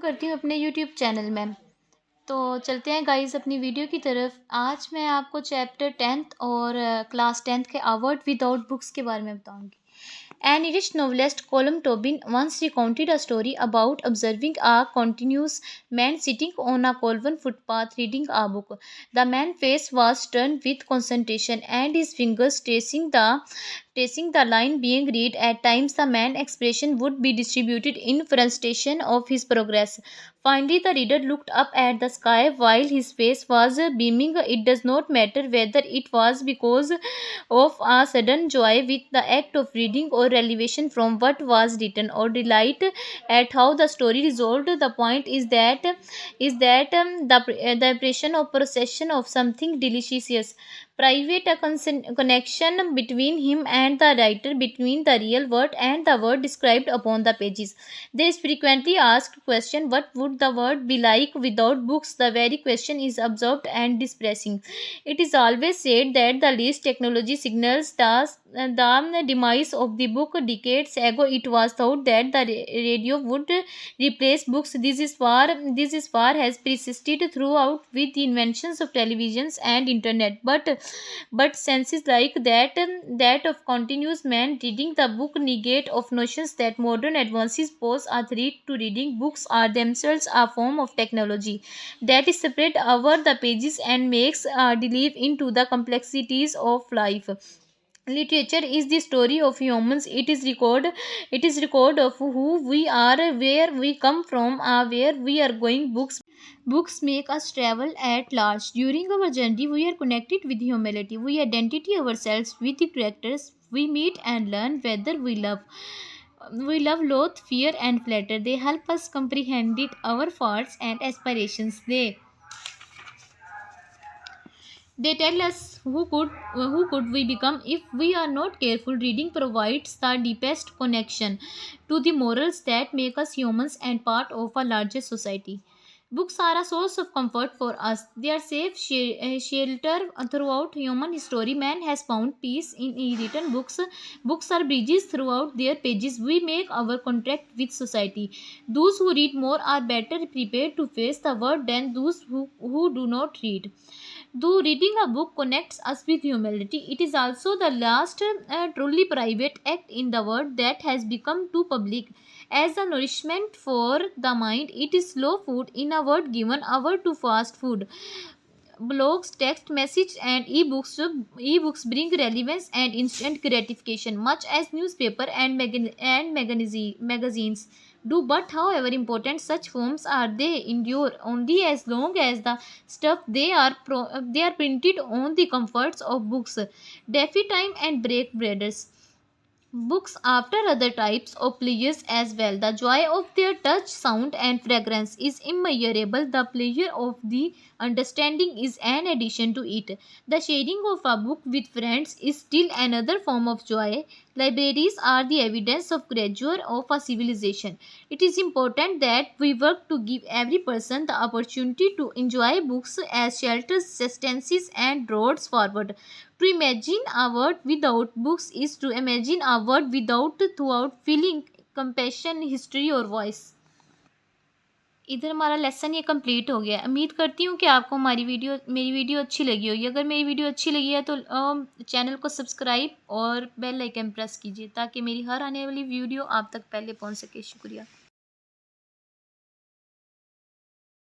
करती हूँ अपने यूट्यूब चैनल में। तो चलते हैं गाइस अपनी वीडियो की तरफ। आज मैं आपको चैप्टर 10th और क्लास 10th के अवर्ड विदाउट बुक्स के बारे में बताऊंगी। An Irish novelist, Colm Tobin, once recounted a story about observing a continuous man sitting on a Colburn footpath reading a book. The man's face was turned with concentration, and his fingers tracing the line being read. At times, the man's expression would be distributed in frustration of his progress. Finally, the reader looked up at the sky while his face was beaming. It does not matter whether it was because of a sudden joy with the act of reading or elevation from what was written or delight at how the story resolved. The point is that the impression of possession of something delicious private, a connection between him and the writer, between the real word and the word described upon the pages. There is frequently asked question, what would the world be like without books? The very question is absurd and depressing. It is always said that the least technology signals the demise of the book. Decades ago, it was thought that the radio would replace books. This is far has persisted throughout with the inventions of televisions and internet. But senses like that of continuous man reading the book negate of notions that modern advances pose a threat to reading. Books are themselves a form of technology that is spread over the pages and makes delve into the complexities of life. Literature is the story of humans. It is record of who we are, where we come from, where we are going. Books make us travel at large. During our journey, we are connected with humanity. We identify ourselves with the characters we meet and learn whether we love, loathe, fear, and flatter. They help us comprehend our faults and aspirations. They tell us who could we become if we are not careful. Reading provides the deepest connection to the morals that make us humans and part of a larger society. Books are a source of comfort for us. They are safe shelter throughout human history. Man has found peace in written books. Books are bridges throughout their pages. We make our contact with society. Those who read more are better prepared to face the world than those who do not read. Though reading a book connects us with humanity, it is also the last truly private act in the world that has become too public. As a nourishment for the mind, it is slow food in a world given over to fast food. Blogs, text message, and ebooks bring relevance and instant gratification, much as newspaper and magazines do. But however important such forms are, they endure only as long as the stuff they are printed on the comforts of books. Daffy Time and Break Breaders. Books after other types of pleasures as well. The joy of their touch, sound, and fragrance is immeasurable. The pleasure of the understanding is an addition to it. The sharing of a book with friends is still another form of joy. Libraries are the evidence of grandeur of a civilization. It is important that we work to give every person the opportunity to enjoy books as shelters, sustenance, and roads forward. To imagine a world without books is to imagine a world without throughout feeling, compassion, history और voice. इधर हमारा lesson ये complete हो गया है। उम्मीद करती हूँ कि आपको मेरी वीडियो अच्छी लगी होगी। अगर मेरी वीडियो अच्छी लगी है तो चैनल को सब्सक्राइब और बेल आइकन प्रेस कीजिए ताकि मेरी हर आने वाली वीडियो आप तक पहले पहुँच सके। शुक्रिया।